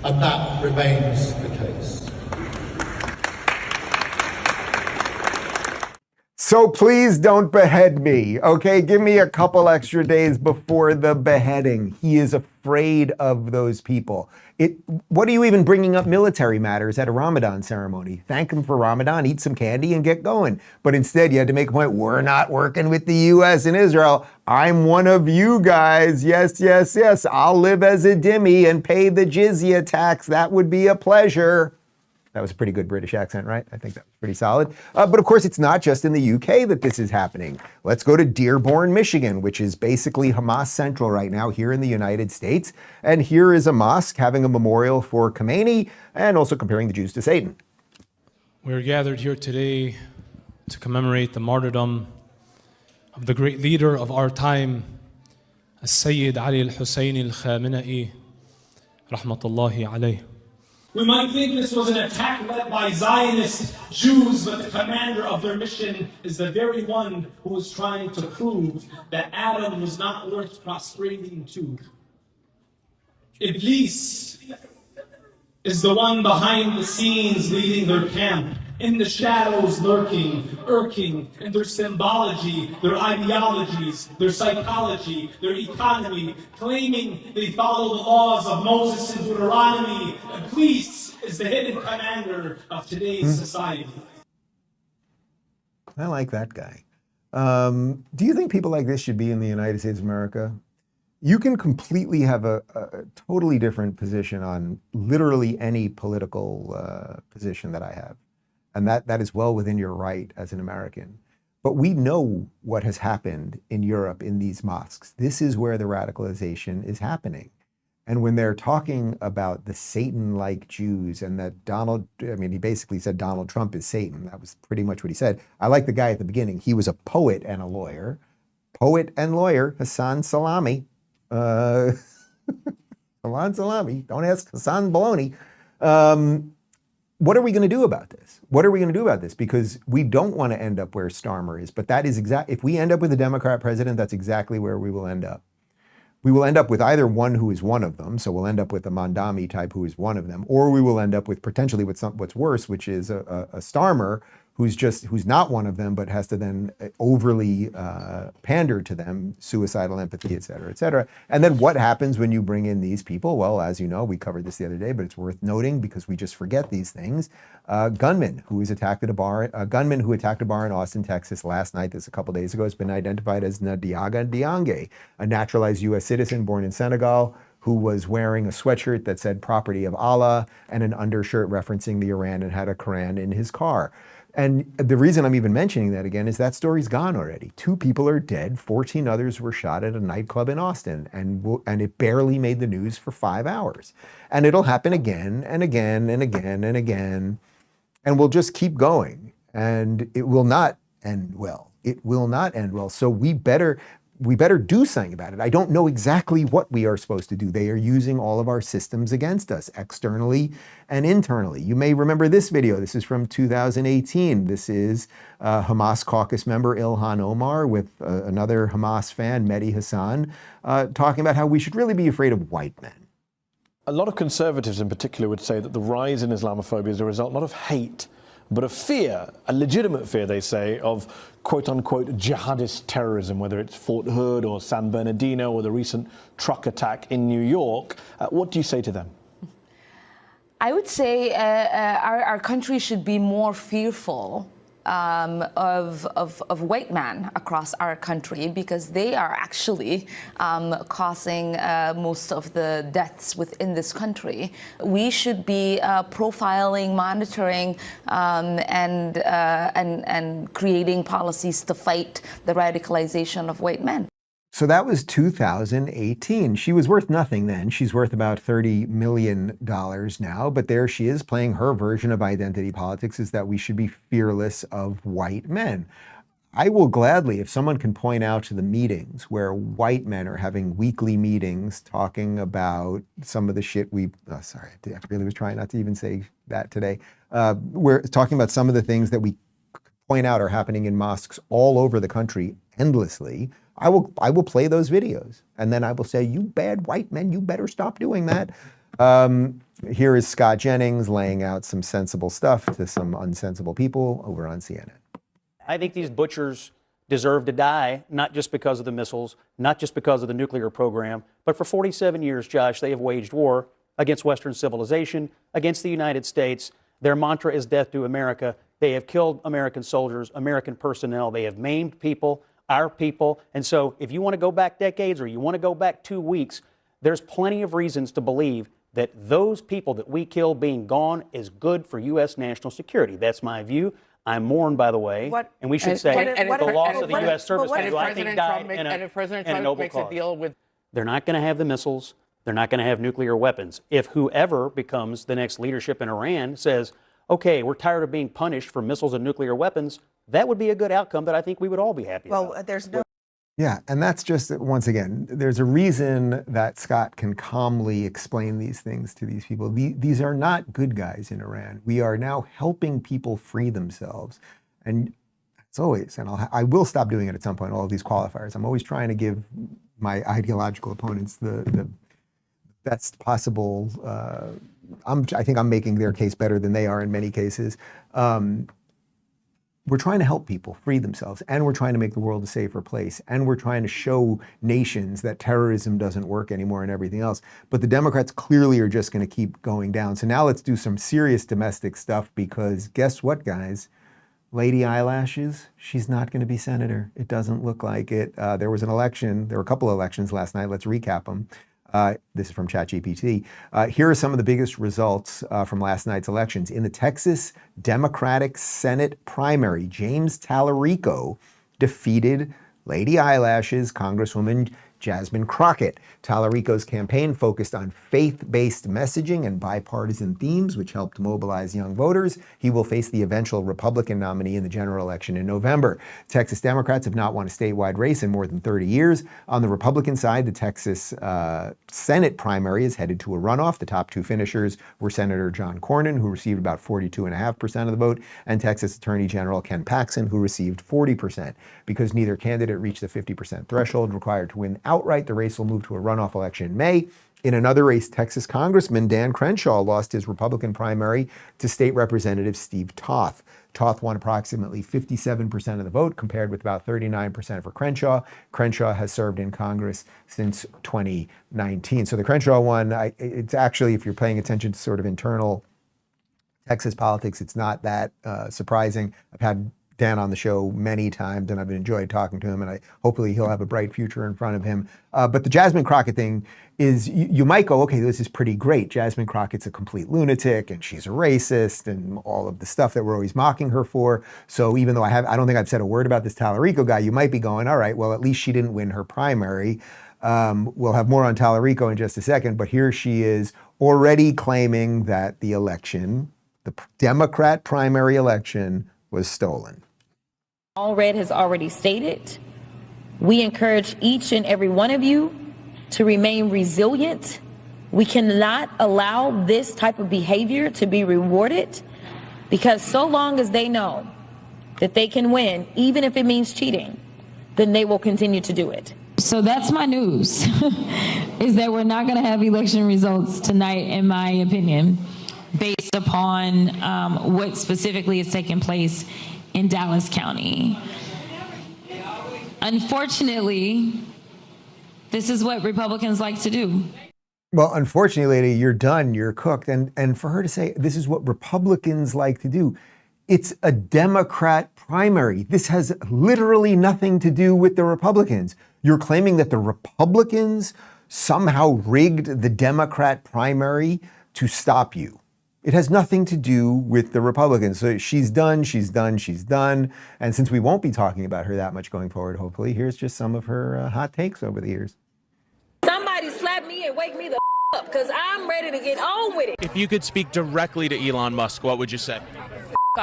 and that remains the case. So please don't behead me, okay? Give me a couple extra days before the beheading. He is afraid of those people. What are you even bringing up military matters at a Ramadan ceremony? Thank him for Ramadan, eat some candy, and get going. But instead, you had to make a point, we're not working with the U.S. and Israel. I'm one of you guys. Yes, yes, yes. I'll live as a dhimmi and pay the jizya tax. That would be a pleasure. That was a pretty good British accent, right? I think that was pretty solid. But of course, it's not just in the UK that this is happening. Let's go to Dearborn, Michigan, which is basically Hamas Central right now here in the United States. And here is a mosque having a memorial for Khomeini and also comparing the Jews to Satan. We're gathered here today to commemorate the martyrdom of the great leader of our time, Sayyid Ali al-Husseini al-Khamenei, rahmatullahi alayh. We might think this was an attack led by Zionist Jews, but the commander of their mission is the very one who was trying to prove that Adam was not worth prostrating to. Iblis is the one behind the scenes leading their camp, in the shadows lurking, irking in their symbology, their ideologies, their psychology, their economy, claiming they follow the laws of Moses and Deuteronomy. Iblis is the hidden commander of today's society. I like that guy. Do you think people like this should be in the United States of America? You can completely have a totally different position on literally any political position that I have. And that is well within your right as an American. But we know what has happened in Europe in these mosques. This is where the radicalization is happening. And when they're talking about the Satan-like Jews and that he basically said Donald Trump is Satan. That was pretty much what he said. I like the guy at the beginning. He was a poet and a lawyer. Poet and lawyer, Hassan Salami. Hassan Salami. Don't ask Hassan Baloney. What are we going to do about this? What are we going to do about this? Because we don't want to end up where Starmer is, but that is if we end up with a Democrat president, that's exactly where we will end up. We will end up with either one who is one of them, so we'll end up with a Mondami type who is one of them, or we will end up with potentially with what's worse, which is a Starmer who's not one of them, but has to then overly pander to them, suicidal empathy, et cetera, et cetera. And then what happens when you bring in these people? Well, as you know, we covered this the other day, but it's worth noting because we just forget these things. Gunman who attacked a bar in Austin, Texas last night, a couple days ago, has been identified as Nadiaga Diange, a naturalized U.S. citizen born in Senegal, who was wearing a sweatshirt that said property of Allah and an undershirt referencing the Iran and had a Quran in his car. And the reason I'm even mentioning that again is that story's gone already. 2 people are dead, 14 others were shot at a nightclub in Austin, and it barely made the news for 5 hours. And it'll happen again and again and again and again, and we'll just keep going. And it will not end well. It will not end well. So we better do something about it. I don't know exactly what we are supposed to do. They are using all of our systems against us, externally and internally. You may remember this video. This is from 2018. This is Hamas caucus member Ilhan Omar with another Hamas fan, Mehdi Hassan, talking about how we should really be afraid of white men. A lot of conservatives in particular would say that the rise in Islamophobia is a result not of hate, but a fear, a legitimate fear, they say, of quote-unquote jihadist terrorism, whether it's Fort Hood or San Bernardino or the recent truck attack in New York. What do you say to them? I would say our country should be more fearful of white men across our country, because they are actually causing most of the deaths within this country. We should be profiling, monitoring, and creating policies to fight the radicalization of white men. So that was 2018. She was worth nothing then. She's worth about $30 million now, but there she is playing her version of identity politics, is that we should be fearless of white men. I will gladly, if someone can point out to the meetings where white men are having weekly meetings talking about some of the shit sorry, I really was trying not to even say that today. We're talking about some of the things that we point out are happening in mosques all over the country endlessly. I will play those videos, and then I will say, you bad white men, you better stop doing that. Here is Scott Jennings laying out some sensible stuff to some unsensible people over on CNN. I think these butchers deserve to die, not just because of the missiles, not just because of the nuclear program, but for 47 years, Josh, they have waged war against Western civilization, against the United States. Their mantra is death to America. They have killed American soldiers, American personnel. They have maimed people, our people. And so if you want to go back decades or you want to go back 2 weeks, there's plenty of reasons to believe that those people that we kill being gone is good for U.S. national security. That's my view. I'm mourned, by the way, and we should say the loss of the U.S. servicemen who I think died in a noble cause. They're not going to have the missiles. They're not going to have nuclear weapons. If whoever becomes the next leadership in Iran says, okay, we're tired of being punished for missiles and nuclear weapons, that would be a good outcome that I think we would all be happy about. Well, there's no... Yeah, and that's just, once again, there's a reason that Scott can calmly explain these things to these people. These are not good guys in Iran. We are now helping people free themselves. And as always, and I will stop doing it at some point, all of these qualifiers. I'm always trying to give my ideological opponents the best possible, I think I'm making their case better than they are in many cases. We're trying to help people free themselves, and we're trying to make the world a safer place, and we're trying to show nations that terrorism doesn't work anymore and everything else. But the Democrats clearly are just going to keep going down. So now let's do some serious domestic stuff, because guess what, guys? Lady Eyelashes, she's not going to be senator. It doesn't look like it. There was an election. There were a couple of elections last night. Let's recap them. This is from ChatGPT. Here are some of the biggest results from last night's elections. In the Texas Democratic Senate primary, James Tallarico defeated Lady Eyelashes, Congresswoman Jasmine Crockett. Tallarico's campaign focused on faith-based messaging and bipartisan themes, which helped mobilize young voters. He will face the eventual Republican nominee in the general election in November. Texas Democrats have not won a statewide race in more than 30 years. On the Republican side, the Texas Senate primary is headed to a runoff. The top two finishers were Senator John Cornyn, who received about 42.5% of the vote, and Texas Attorney General Ken Paxton, who received 40%. Because neither candidate reached the 50% threshold required to win outright, the race will move to a runoff election in May. In another race, Texas Congressman Dan Crenshaw lost his Republican primary to State Representative Steve Toth. Toth won approximately 57% of the vote, compared with about 39% for Crenshaw. Crenshaw has served in Congress since 2019. So the Crenshaw one, it's actually, if you're paying attention to sort of internal Texas politics, it's not that surprising. I've had Dan on the show many times, and I've enjoyed talking to him, and hopefully he'll have a bright future in front of him. But the Jasmine Crockett thing is, you might go, okay, this is pretty great. Jasmine Crockett's a complete lunatic, and she's a racist, and all of the stuff that we're always mocking her for. So even though I don't think I've said a word about this Tallarico guy, you might be going, all right, well, at least she didn't win her primary. We'll have more on Tallarico in just a second, but here she is already claiming that the election, the Democrat primary election, was stolen. All Red has already stated, we encourage each and every one of you to remain resilient. We cannot allow this type of behavior to be rewarded, because so long as they know that they can win, even if it means cheating, then they will continue to do it. So that's my news, is that we're not going to have election results tonight, in my opinion, based upon what specifically is taking place in Dallas County. Unfortunately, this is what Republicans like to do. Well, unfortunately, lady, you're done, you're cooked. And for her to say this is what Republicans like to do, it's a Democrat primary. This has literally nothing to do with the Republicans. You're claiming that the Republicans somehow rigged the Democrat primary to stop you. It has nothing to do with the Republicans. So she's done, she's done, she's done. And since we won't be talking about her that much going forward, hopefully, here's just some of her hot takes over the years. Somebody slap me and wake me the up, because I'm ready to get on with it. If you could speak directly to Elon Musk, what would you say?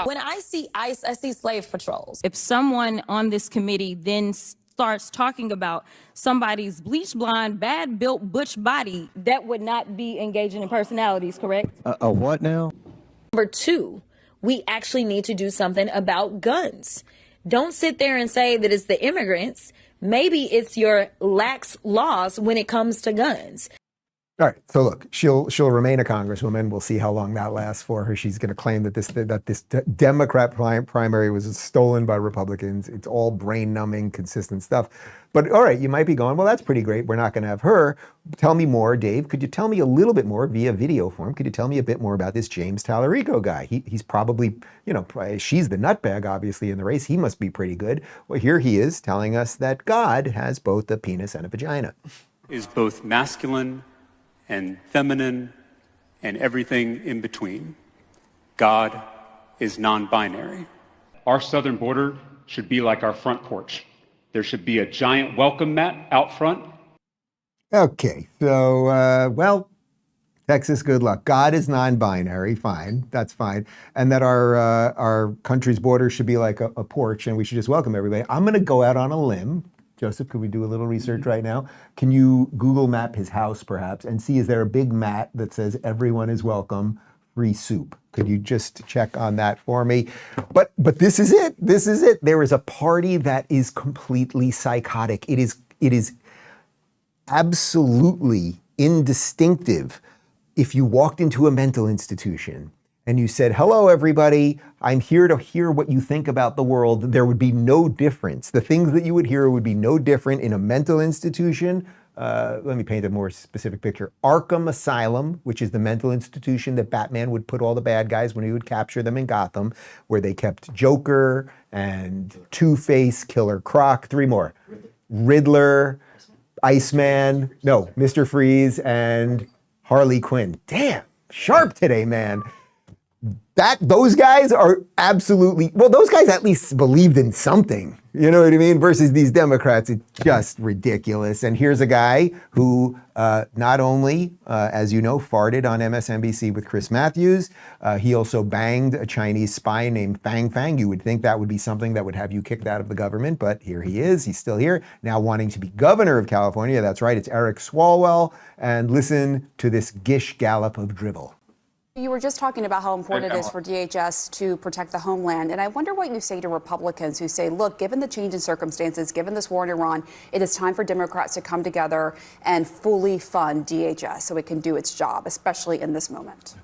When I see ICE, I see slave patrols. If someone on this committee then starts talking about somebody's bleach blonde, bad built butch body, That would not be engaging in personalities, correct? A what now? Number two, we actually need to do something about guns. Don't sit there and say that it's the immigrants. Maybe it's your lax laws when it comes to guns. All right. So look, she'll remain a congresswoman. We'll see how long that lasts for her. She's going to claim that this Democrat primary was stolen by Republicans. It's all brain-numbing, consistent stuff. But all right, you might be going, well, that's pretty great. We're not going to have her. Tell me more, Dave. Could you tell me a little bit more via video form? Could you tell me a bit more about this James Tallarico guy? He's probably, she's the nutbag, obviously, in the race. He must be pretty good. Well, here he is telling us that God has both a penis and a vagina. Is both masculine and feminine and everything in between. God is non-binary. Our southern border should be like our front porch. There should be a giant welcome mat out front. Okay, so, well, Texas, good luck. God is non-binary, fine, that's fine. And that our country's border should be like a porch and we should just welcome everybody. I'm gonna go out on a limb. Joseph, could we do a little research right now? Can you Google map his house perhaps and see, is there a big mat that says everyone is welcome, free soup? Could you just check on that for me? But this is it. This is it. There is a party that is completely psychotic. It is absolutely indistinctive. If you walked into a mental institution and you said, hello, everybody, I'm here to hear what you think about the world, there would be no difference. The things that you would hear would be no different in a mental institution. Let me paint a more specific picture. Arkham Asylum, which is the mental institution that Batman would put all the bad guys when he would capture them in Gotham, where they kept Joker and Two-Face, Killer Croc, three more. Riddler, Iceman, no, Mr. Freeze, and Harley Quinn. Damn, sharp today, man. Those guys are absolutely, well, those guys at least believed in something, you know what I mean? Versus these Democrats, it's just ridiculous. And here's a guy who not only, as you know, farted on MSNBC with Chris Matthews, he also banged a Chinese spy named Fang Fang. You would think that would be something that would have you kicked out of the government, but here he is, he's still here, now wanting to be governor of California. That's right, it's Eric Swalwell. And listen to this gish gallop of drivel. You were just talking about how important it is for DHS to protect the homeland. And I wonder what you say to Republicans who say, look, given the change in circumstances, given this war in Iran, it is time for Democrats to come together and fully fund DHS so it can do its job, especially in this moment.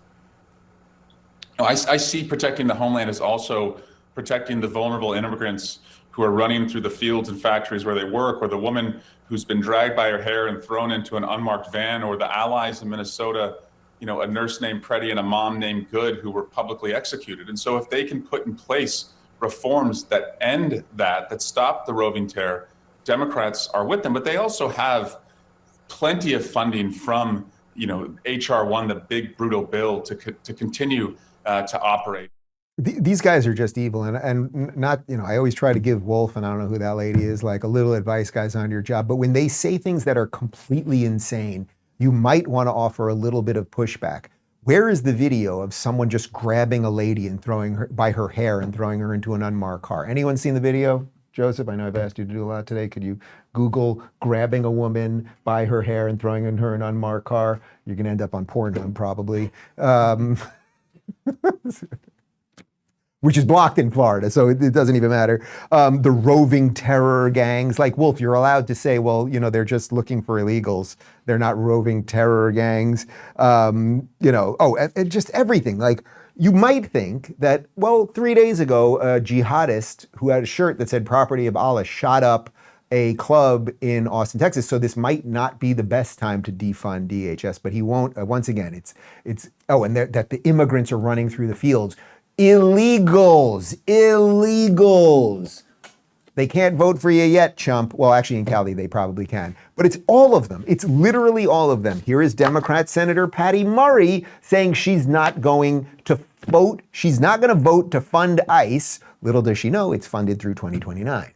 I see protecting the homeland as also protecting the vulnerable immigrants who are running through the fields and factories where they work, or the woman who's been dragged by her hair and thrown into an unmarked van, or the allies in Minnesota, a nurse named Preddy and a mom named Good who were publicly executed. And so if they can put in place reforms that end that stop the roving terror, Democrats are with them. But they also have plenty of funding from, HR 1, the big brutal bill, to continue to operate. These guys are just evil, and not, I always try to give Wolf, and I don't know who that lady is, like a little advice, guys, on your job. But when they say things that are completely insane, you might want to offer a little bit of pushback. Where is the video of someone just grabbing a lady and throwing her by her hair and throwing her into an unmarked car? Anyone seen the video? Joseph, I know I've asked you to do a lot today. Could you Google grabbing a woman by her hair and throwing her in an unmarked car? You're going to end up on Pornhub probably. Which is blocked in Florida, so it doesn't even matter. The roving terror gangs, like Wolf, you're allowed to say, well, they're just looking for illegals. They're not roving terror gangs. And just everything. Like, you might think that, well, 3 days ago, a jihadist who had a shirt that said "Property of Allah" shot up a club in Austin, Texas. So this might not be the best time to defund DHS, but he won't. Once again, and that the immigrants are running through the fields. Illegals. They can't vote for you yet, chump. Well, actually in Cali, they probably can. But it's all of them. It's literally all of them. Here is Democrat Senator Patty Murray saying she's not going to vote. She's not going to vote to fund ICE. Little does she know it's funded through 2029.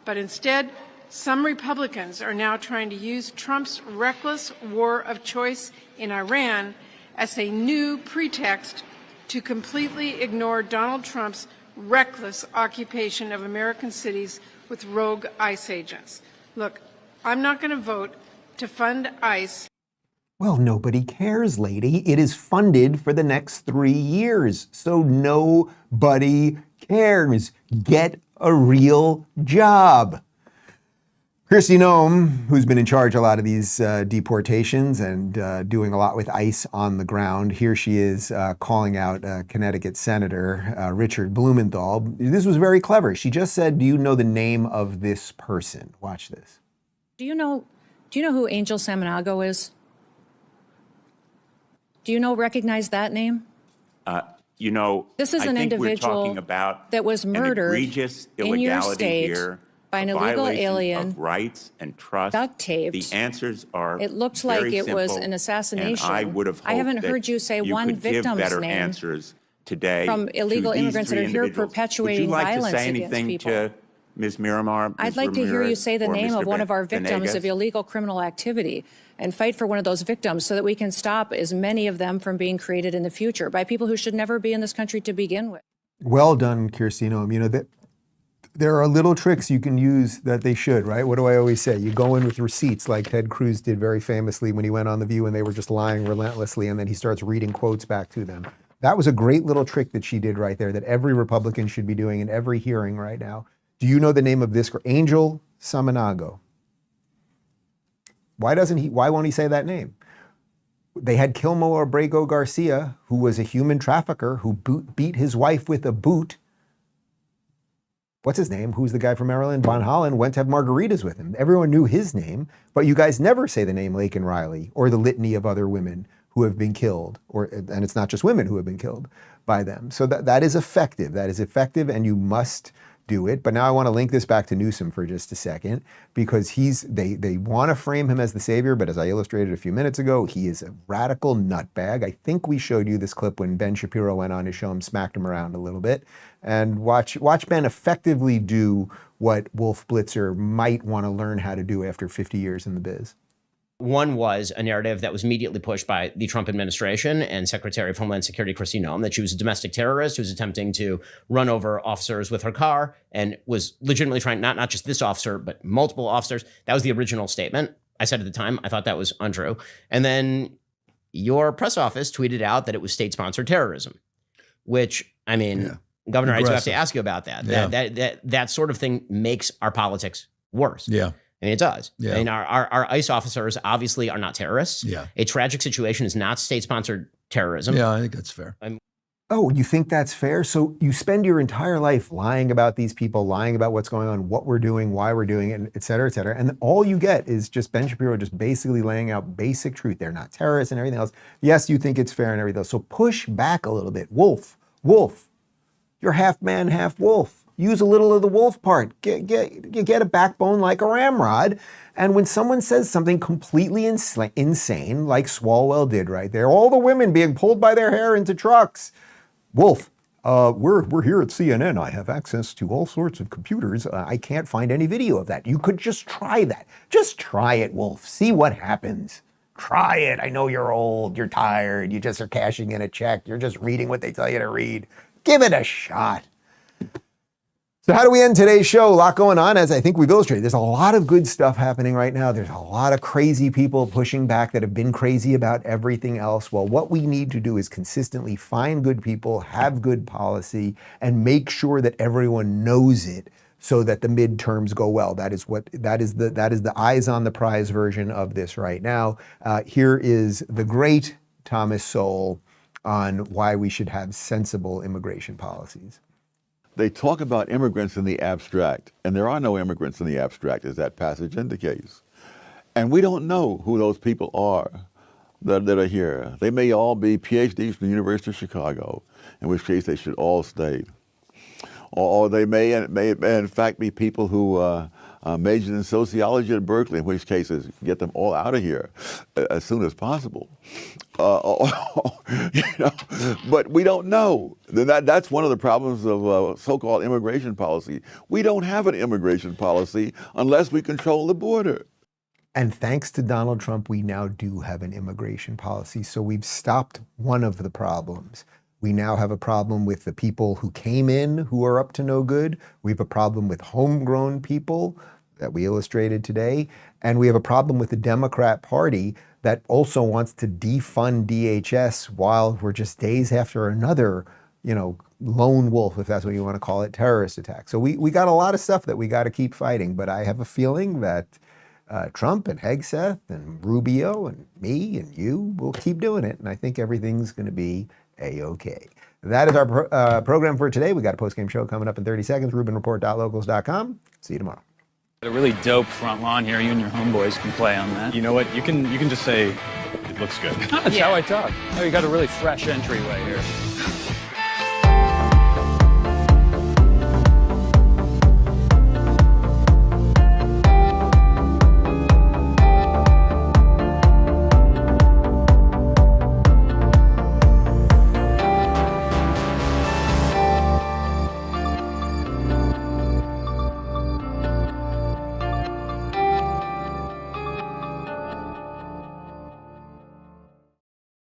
But instead, some Republicans are now trying to use Trump's reckless war of choice in Iran as a new pretext to completely ignore Donald Trump's reckless occupation of American cities with rogue ICE agents. Look, I'm not going to vote to fund ICE. Well, nobody cares, lady. It is funded for the next 3 years, so nobody cares. Get a real job. Kristi Noem, who's been in charge of a lot of these deportations and doing a lot with ICE on the ground, here she is calling out Connecticut Senator Richard Blumenthal. This was very clever. She just said, do you know the name of this person? Watch this. Do you know who Angel Samanago is? Do you recognize that name? This is an individual we're talking about that was murdered an egregious in your illegality state here, by an a illegal violation alien, of rights and trust. duct taped. The answers are It looked very like it was simple, an assassination. And I would have I haven't hoped heard that you say you one could give victim's better name answers today from illegal to these immigrants that three are here individuals. perpetuating Would you like violence to say against anything people. to Ms. Miramar? I'd Ms. like to hear you Ramirez, say the or name Mr. of one of our victims Venegas? of illegal criminal activity and fight for one of those victims so that we can stop as many of them from being created in the future by people who should never be in this country to begin with. Well done, Kristi Noem. You know, that there are little tricks you can use that they should, right? What do I always say? You go in with receipts like Ted Cruz did very famously when he went on The View and they were just lying relentlessly, and then he starts reading quotes back to them. That was a great little trick that she did right there that every Republican should be doing in every hearing right now. Do you know the name of this girl? Angel Samanago. Why won't he say that name? They had Kilmo Abrego Garcia, who was a human trafficker who beat his wife with a boot. What's his name? Who's the guy from Maryland? Von Holland went to have margaritas with him. Everyone knew his name, but you guys never say the name Laken Riley or the litany of other women who have been killed, and it's not just women who have been killed by them. So that is effective. That is effective, and you must do it. But now I want to link this back to Newsom for just a second, because they want to frame him as the savior, but as I illustrated a few minutes ago, he is a radical nutbag. I think we showed you this clip when Ben Shapiro went on his show and smacked him around a little bit. And watch Ben effectively do what Wolf Blitzer might want to learn how to do after 50 years in the biz. One was a narrative that was immediately pushed by the Trump administration and Secretary of Homeland Security Kristi Noem that she was a domestic terrorist who was attempting to run over officers with her car and was legitimately trying, not just this officer, but multiple officers. That was the original statement. I said at the time, I thought that was untrue. And then your press office tweeted out that it was state-sponsored terrorism, which, I mean, Governor, I do have to ask you about that. Yeah. That sort of thing makes our politics worse. Yeah. I mean, it does. Yeah. I mean, our ICE officers obviously are not terrorists. Yeah. A tragic situation is not state-sponsored terrorism. Yeah, I think that's fair. Oh, you think that's fair? So you spend your entire life lying about these people, lying about what's going on, what we're doing, why we're doing it, et cetera, et cetera. And all you get is just Ben Shapiro just basically laying out basic truth. They're not terrorists and everything else. Yes, you think it's fair and everything else. So push back a little bit. Wolf, you're half man, half wolf. Use a little of the wolf part. Get a backbone like a ramrod. And when someone says something completely insane, like Swalwell did right there, all the women being pulled by their hair into trucks. Wolf, we're here at CNN. I have access to all sorts of computers. I can't find any video of that. You could just try that. Just try it, Wolf. See what happens. Try it. I know you're old. You're tired. You just are cashing in a check. You're just reading what they tell you to read. Give it a shot. So how do we end today's show? A lot going on, as I think we've illustrated. There's a lot of good stuff happening right now. There's a lot of crazy people pushing back that have been crazy about everything else. Well, what we need to do is consistently find good people, have good policy, and make sure that everyone knows it so that the midterms go well. That is the eyes on the prize version of this right now. Here is the great Thomas Sowell on why we should have sensible immigration policies. They talk about immigrants in the abstract, and there are no immigrants in the abstract, as that passage indicates. And we don't know who those people are that are here. They may all be PhDs from the University of Chicago, in which case they should all stay. Or they may in fact be people who majored in sociology at Berkeley, in which cases get them all out of here as soon as possible. But we don't know. That's one of the problems of so-called immigration policy. We don't have an immigration policy unless we control the border. And thanks to Donald Trump, we now do have an immigration policy. So we've stopped one of the problems. We now have a problem with the people who came in who are up to no good. We have a problem with homegrown people that we illustrated today. And we have a problem with the Democrat Party that also wants to defund DHS while we're just days after another, lone wolf, if that's what you want to call it, terrorist attack. So we got a lot of stuff that we got to keep fighting, but I have a feeling that Trump and Hegseth and Rubio and me and you will keep doing it, and I think everything's going to be A-okay. That is our program for today. We got a post-game show coming up in 30 seconds. RubinReport.locals.com. See you tomorrow. A really dope front lawn here. You and your homeboys can play on that. You know what? You can just say it looks good. That's how I talk. Oh, you got a really fresh entryway here.